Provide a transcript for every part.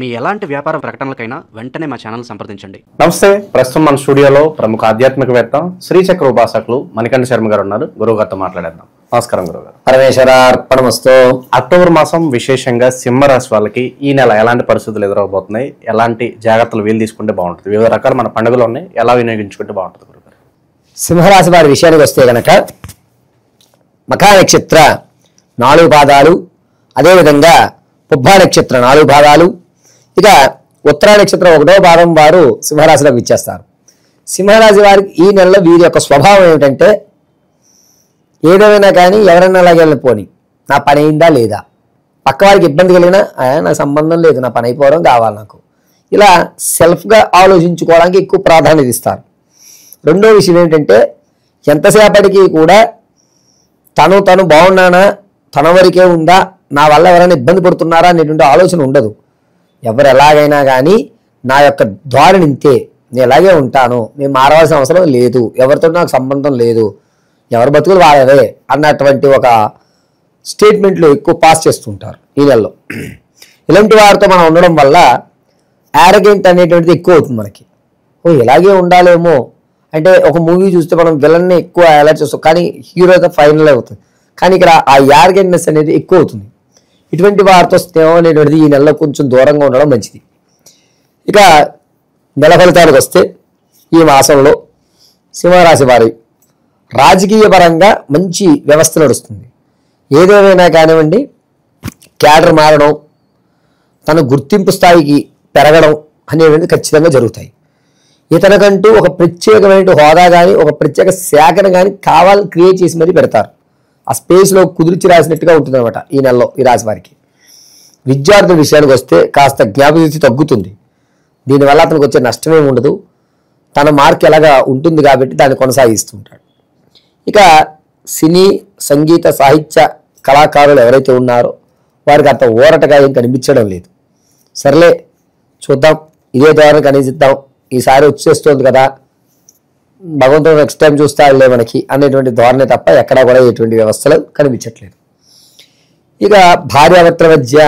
మీ ఎలాంటి వ్యాపార ప్రకటనలకైనా వెంటనే మా ఛానల్ సంప్రదించండి. నమస్తే. ప్రస్తుతం మన స్టూడియోలో ప్రముఖ ఆధ్యాత్మికవేత్త శ్రీచక్ర ఉపాసకులు మణికంఠ శర్మ గారు ఉన్నారు. గురువు గారితో మాట్లాడేద్దాం. నమస్కారం గురుగారు. పరమేశ్వరార్పణమస్తు. అక్టోబర్ మాసం విశేషంగా సింహరాశి వాళ్ళకి ఈ నెల ఎలాంటి పరిస్థితులు ఎదురవబోతున్నాయి, ఎలాంటి జాగ్రత్తలు వీలు తీసుకుంటే బాగుంటుంది, వివిధ రకాల మన పండుగలు ఉన్నాయి, ఎలా వినియోగించుకుంటే బాగుంటుంది గురుగారు? సింహరాశి వారి విషయానికి వస్తే గనక మఖా నక్షత్ర 4 పాదాలు, అదేవిధంగా పుబ్బా నక్షత్ర 4 పాదాలు, ఇక ఉత్తరా నక్షత్రం 1వ పాదం వారు సింహరాశిలోకి ఇచ్చేస్తారు. సింహరాశి వారికి ఈ నెలలో వీరి యొక్క స్వభావం ఏమిటంటే, ఏదేమైనా కానీ ఎవరైనా అలాగే వెళ్ళిపోని, నా పని అయిందా లేదా, పక్క వారికి ఇబ్బంది కలిగినా నా సంబంధం లేదు, నా పని అయిపోవడం కావాలి నాకు, ఇలా సెల్ఫ్గా ఆలోచించుకోవడానికి ఎక్కువ ప్రాధాన్యత ఇస్తారు. రెండో విషయం ఏంటంటే, ఎంతసేపటికి కూడా తను బాగున్నానా, తన వరకే ఉందా, నా వల్ల ఎవరైనా ఇబ్బంది పడుతున్నారా అనేటువంటి ఆలోచన ఉండదు. ఎవరు ఎలాగైనా కానీ నా యొక్క ధోరణి ఇంతే, నేను ఎలాగే ఉంటాను, నేను మారవలసిన అవసరం లేదు, ఎవరితో నాకు సంబంధం లేదు, ఎవరి బతుకులు వాళ్ళవే అన్నటువంటి ఒక స్టేట్మెంట్లు ఎక్కువ పాస్ చేస్తుంటారు ఈ నెలలో. ఇలాంటి వారితో మనం ఉండడం వల్ల యారగెంట్ అనేటువంటిది ఎక్కువ అవుతుంది మనకి. ఇలాగే ఉండాలేమో అంటే, ఒక మూవీ చూస్తే మనం విలన్ని ఎక్కువ అలర్ట్ చేస్తాం, కానీ హీరో అయితే ఫైనల్ అవుతుంది. కానీ ఇక్కడ ఆ యారగెంట్నెస్ అనేది ఎక్కువ అవుతుంది. ఇటువంటి వారితో స్నేహం అనేటువంటిది ఈ నెలలో కొంచెం దూరంగా ఉండడం మంచిది. ఇక నెల ఫలితాలకు వస్తే, ఈ మాసంలో సింహరాశి వారి రాజకీయ పరంగా మంచి వ్యవస్థ నడుస్తుంది. ఏదేమైనా కానివ్వండి, క్యాడర్ మారడం, తన గుర్తింపు స్థాయికి పెరగడం అనేవి ఖచ్చితంగా జరుగుతాయి. ఇతనికంటూ ఒక ప్రత్యేకమైన హోదా కానీ, ఒక ప్రత్యేక శాఖను కానీ కావాలని క్రియేట్ చేసి మరీ పెడతారు. ఆ స్పేస్లో కుదిర్చి రాసినట్టుగా ఉంటుంది అనమాట ఈ నెలలో ఈ రాశి వారికి. విద్యార్థుల విషయానికి వస్తే కాస్త జ్ఞాపకశక్తి తగ్గుతుంది. దీనివల్ల అతనికి వచ్చే నష్టమేమి ఉండదు. తన మార్క్ ఎలాగా ఉంటుంది కాబట్టి దాన్ని కొనసాగిస్తుంటాడు. ఇక సినీ, సంగీత, సాహిత్య కళాకారులు ఎవరైతే ఉన్నారో వారికి అంత ఊరటగా ఏం కనిపించడం లేదు. సర్లే చూద్దాం, ఇదే ద్వారా కనిపిద్దాం, ఈసారి వచ్చేస్తుంది కదా, భగవంతుడు నెక్స్ట్ టైం చూస్తాడులే మనకి అనేటువంటి ధోరణి తప్ప ఎక్కడా కూడా ఎటువంటి వ్యవస్థలు కనిపించట్లేదు. ఇక భార్యాభర్తల మధ్య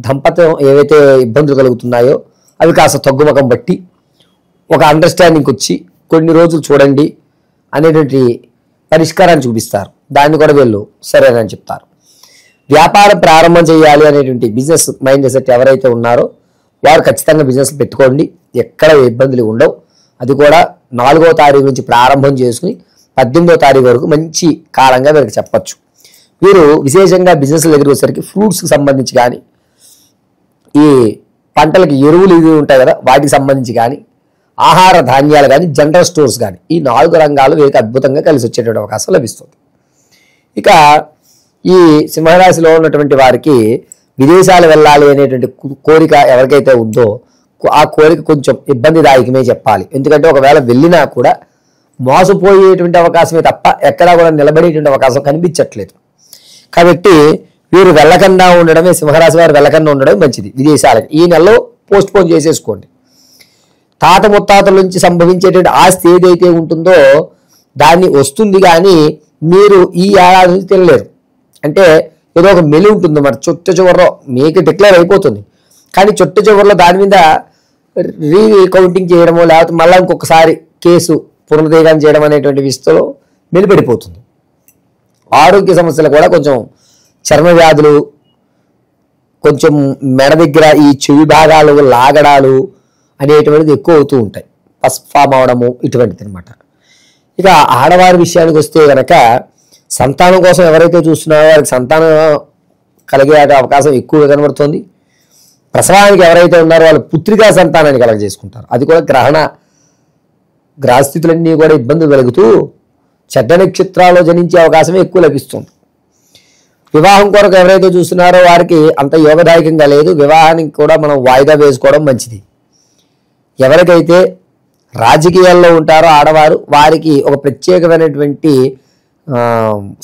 దంపత్యం ఏవైతే ఇబ్బందులు కలుగుతున్నాయో అవి కాస్త తగ్గుముఖం బట్టి ఒక అండర్స్టాండింగ్కి వచ్చి కొన్ని రోజులు చూడండి అనేటువంటి పరిష్కారాన్ని చూపిస్తారు. దాన్ని కూడా వీళ్ళు సరేనని చెప్తారు. వ్యాపారం ప్రారంభం చేయాలి అనేటువంటి బిజినెస్ మైండ్ సెట్ ఎవరైతే ఉన్నారో వారు ఖచ్చితంగా బిజినెస్ పెట్టుకోండి, ఎక్కడ ఇబ్బందులు ఉండవు. అది కూడా 4వ తారీఖు నుంచి ప్రారంభం చేసుకుని 18వ తారీఖు వరకు మంచి కాలంగా వీరికి చెప్పచ్చు. వీరు విశేషంగా బిజినెస్ దగ్గరికి వచ్చేసరికి ఫ్రూట్స్కి సంబంధించి కానీ, ఈ పంటలకి ఎరువులు ఇవి ఉంటాయి కదా వాటికి సంబంధించి కానీ, ఆహార ధాన్యాలు కానీ, జనరల్ స్టోర్స్ కానీ, ఈ 4 రంగాలు వీరికి అద్భుతంగా కలిసి వచ్చేటువంటి అవకాశం లభిస్తుంది. ఇక ఈ సింహరాశిలో ఉన్నటువంటి వారికి విదేశాలు వెళ్ళాలి అనేటువంటి కోరిక ఎవరికైతే ఉందో ఆ కోరిక కొంచెం ఇబ్బందిదాయకమే చెప్పాలి. ఎందుకంటే ఒకవేళ వెళ్ళినా కూడా మోసపోయేటువంటి అవకాశమే తప్ప ఎక్కడా కూడా నిలబడేటువంటి అవకాశం కనిపించట్లేదు. కాబట్టి వీరు వెళ్ళకుండా ఉండడమే, సింహరాశి వారు వెళ్ళకుండా ఉండడమే మంచిది. విదేశాలకి ఈ నెలలో పోస్ట్ పోన్ చేసేసుకోండి. తాత ముత్తాతల నుంచి సంభవించేటువంటి ఆస్తి ఏదైతే ఉంటుందో దాన్ని వస్తుంది, కానీ మీరు ఈ ఏడాది నుంచి తినలేరు. అంటే ఏదో ఒక మెలి ఉంటుంది మరి, చుట్ట చివరిలో మీకు డిక్లేర్ అయిపోతుంది, కానీ చుట్ట చివరిలో దాని మీద రీకౌంటింగ్ చేయడమో లేకపోతే మళ్ళీ ఇంకొకసారి కేసు పునరుద్ధరణ చేయడం అనేటువంటి విషయంలో మెలిపడిపోతుంది. ఆరోగ్య సమస్యలు కూడా కొంచెం చర్మ వ్యాధులు, కొంచెం మెడ దగ్గర ఈ చెవి భాగాలు లాగడాలు అనేటువంటిది ఎక్కువ అవుతూ ఉంటాయి, పసుపు ఫామ్ అవడము ఇటువంటిది అనమాట. ఇక ఆడవారి విషయానికి వస్తే కనుక సంతానం కోసం ఎవరైతే చూస్తున్నారో వారికి సంతానం కలిగే అవకాశం ఎక్కువగా కనబడుతుంది. ప్రసవానికి ఎవరైతే ఉన్నారో వాళ్ళు పుత్రికా సంతానాన్ని కలగజేసుకుంటారు. అది కూడా గ్రహస్థితులన్నీ కూడా ఇబ్బందులు కలుగుతూ చెడ్డ నక్షత్రాల్లో జనించే అవకాశమే ఎక్కువ లభిస్తుంది. వివాహం కొరకు ఎవరైతే చూస్తున్నారో వారికి అంత యోగదాయకంగా లేదు. వివాహానికి కూడా మనం వాయిదా వేసుకోవడం మంచిది. ఎవరికైతే రాజకీయాల్లో ఉంటారో ఆడవారు వారికి ఒక ప్రత్యేకమైనటువంటి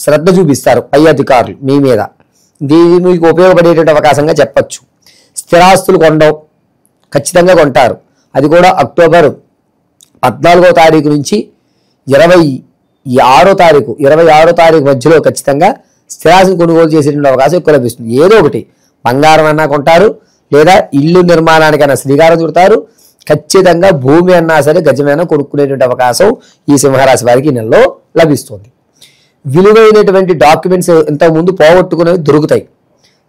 శ్రద్ధ చూపిస్తారు పై అధికారులు మీ మీద. దీని మీకు ఉపయోగపడేటువంటి అవకాశంగా చెప్పచ్చు. స్థిరాస్తులు కొనడం ఖచ్చితంగా కొంటారు. అది కూడా అక్టోబర్ 14వ తారీఖు నుంచి 26వ తారీఖు మధ్యలో ఖచ్చితంగా స్థిరాస్తిని కొనుగోలు చేసేటువంటి అవకాశం ఎక్కువ లభిస్తుంది. ఏదో ఒకటి బంగారం అన్నా కొంటారు, లేదా ఇల్లు నిర్మాణానికైనా శ్రీకారం చుడతారు. ఖచ్చితంగా భూమి అన్నా సరే గజమైనా కొనుక్కునేటువంటి అవకాశం ఈ సింహరాశి వారికి ఈ నెలలో లభిస్తుంది. విలువైనటువంటి డాక్యుమెంట్స్ ఇంతకుముందు పోగొట్టుకునేవి దొరుకుతాయి.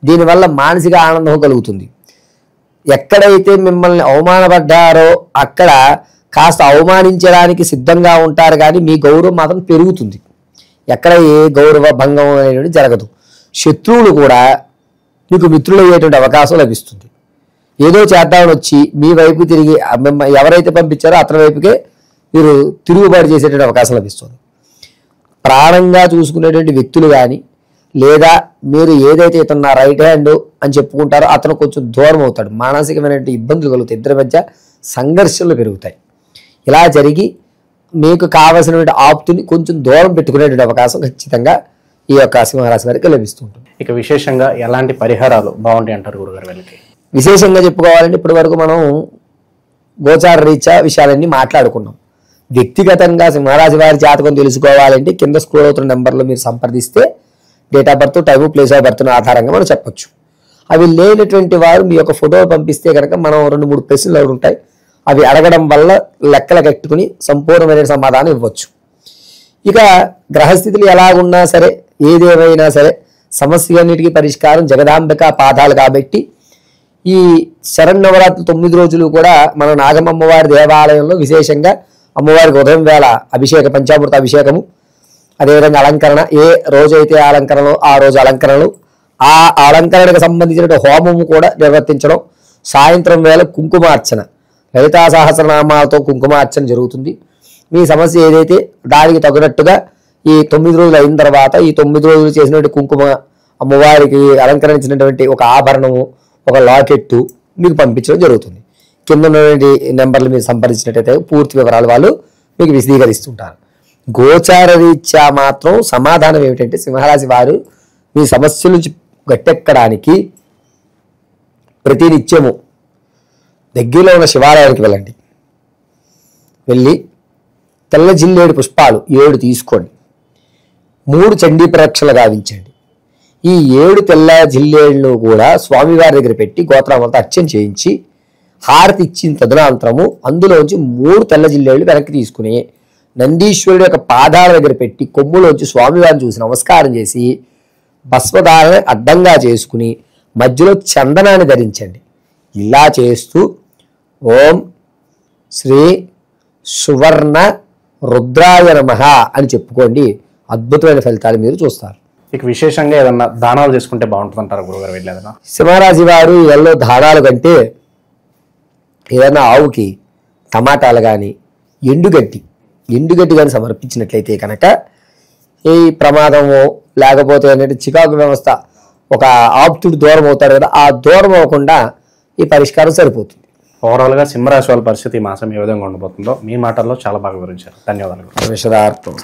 దీనివల్ల మానసిక ఆనందం కలుగుతుంది. ఎక్కడైతే మిమ్మల్ని అవమానపడ్డారో అక్కడ కాస్త అవమానించడానికి సిద్ధంగా ఉంటారు, కానీ మీ గౌరవం మాత్రం పెరుగుతుంది. ఎక్కడ ఏ గౌరవ భంగం అనేటువంటి జరగదు. శత్రువులు కూడా మీకు మిత్రులు అయ్యేటువంటి అవకాశం లభిస్తుంది. ఏదో చేద్దామని వచ్చి మీ వైపు తిరిగి ఎవరైతే పంపించారో అతని వైపుకే మీరు తిరుగుబాటు చేసేటువంటి అవకాశం లభిస్తుంది. ప్రాణంగా చూసుకునేటువంటి వ్యక్తులు కానీ, లేదా మీరు ఏదైతే ఇతను రైట్ హ్యాండ్ అని చెప్పుకుంటారో అతను కొంచెం దూరం అవుతాడు. మానసికమైనటువంటి ఇబ్బందులు కలుగుతాయి. ఇద్దరి మధ్య సంఘర్షణలు పెరుగుతాయి. ఇలా జరిగి మీకు కావలసినటువంటి ఆప్తుని కొంచెం దూరం పెట్టుకునేటువంటి అవకాశం ఖచ్చితంగా ఈ యొక్క సింహరాశి వారికి లభిస్తుంటుంది. ఇక విశేషంగా ఎలాంటి పరిహారాలు బాగుంటాయి అంటారు గురుగారు వీళ్ళకి? విశేషంగా చెప్పుకోవాలంటే ఇప్పటి వరకు మనం గోచార రీత్యా విషయాలన్నీ మాట్లాడుకున్నాం. వ్యక్తిగతంగా సింహరాశి వారి జాతకం తెలుసుకోవాలంటే కింద స్క్రోల్ అవుతున్న నెంబర్లో మీరు సంప్రదిస్తే date of birth, time, place of birth ఆధారంగా మనం చెప్పొచ్చు. అవి లేనటువంటి వారు మీ యొక్క ఫోటో పంపిస్తే కనుక మనం 2-3 ప్రశ్నలు అవి ఉంటాయి. అవి అడగడం వల్ల లెక్కలు కట్టుకుని సంపూర్ణమైన సమాధానం ఇవ్వచ్చు. ఇక గ్రహస్థితులు ఎలాగున్నా సరే, ఏదేమైనా సరే, సమస్య అన్నిటికీ పరిష్కారం జగదాంబిక పాదాలు కాబట్టి ఈ శరన్నవరాత్రి 9 రోజులు కూడా మన నాగమ్మవారి దేవాలయంలో విశేషంగా అమ్మవారికి ఉదయం వేళ అభిషేక పంచామృత అభిషేకము, అదేవిధంగా అలంకరణ, ఏ రోజైతే అలంకరణలో ఆ రోజు అలంకరణలు, ఆ అలంకరణకు సంబంధించిన హోమము కూడా నిర్వర్తించడం, సాయంత్రం వేళ కుంకుమార్చన, లలితా సహస్రనామాలతో కుంకుమార్చన జరుగుతుంది. మీ సమస్య ఏదైతే దానికి తగినట్టుగా ఈ 9 రోజులు అయిన తర్వాత ఈ 9 రోజులు చేసినటువంటి కుంకుమ, అమ్మవారికి అలంకరించినటువంటి ఒక ఆభరణము, ఒక లాకెట్టు మీకు పంపించడం జరుగుతుంది. కింద ఉన్నటువంటి నెంబర్లు మీరు సంప్రదించినట్టయితే పూర్తి వివరాలు వాళ్ళు మీకు విశదీకరిస్తుంటారు. గోచార రీత్యా మాత్రం సమాధానం ఏమిటంటే సింహరాశి వారు మీ సమస్యల నుంచి గట్టెక్కడానికి ప్రతినిత్యము దగ్గరలో ఉన్న శివాలయానికి వెళ్ళండి. వెళ్ళి తెల్ల జిల్లేడు పుష్పాలు 7 తీసుకోండి. 3 చండీ ప్రదక్షిణలు గావించండి. ఈ 7 తెల్ల జిల్లేళ్ళు కూడా స్వామివారి దగ్గర పెట్టి గోత్రామంతా అర్చన చేయించి హారతి ఇచ్చిన తదనంతరము అందులోంచి 3 తెల్ల జిల్లేళ్ళు వెనక్కి తీసుకుని నందీశ్వరుడు యొక్క పాదాల దగ్గర పెట్టి కొమ్ములోంచి స్వామివారిని చూసి నమస్కారం చేసి భస్మధారణ అడ్డంగా చేసుకుని మధ్యలో చందనాన్ని ధరించండి. ఇలా చేస్తూ ఓం శ్రీ సువర్ణ రుద్రాయ నమః అని చెప్పుకోండి. అద్భుతమైన ఫలితాలు మీరు చూస్తారు. ఇక విశేషంగా ఏదన్నా దానాలు చేసుకుంటే బాగుంటుంది అంటారు గురుగారు వీళ్ళు ఏదైనా? సింహరాశి వారు ఎల్లో దానాలు కంటే ఏదైనా ఆవుకి టమాటాలు కానీ ఎండుగడ్డి కానీ సమర్పించినట్లయితే కనుక ఈ ప్రమాదము లేకపోతే అనేది చికాకు వ్యవస్థ ఒక ఆప్తుడు దూరం అవుతాడు కదా, ఆ దూరం అవ్వకుండా ఈ పరిష్కారం సరిపోతుంది. ఓవరాల్గా సింహరాశి వాళ్ళ పరిస్థితి ఈ మాసం ఏ విధంగా ఉండబోతుందో మీ మాటల్లో చాలా బాగా వివరించారు. ధన్యవాదాలు. విషదార్థం.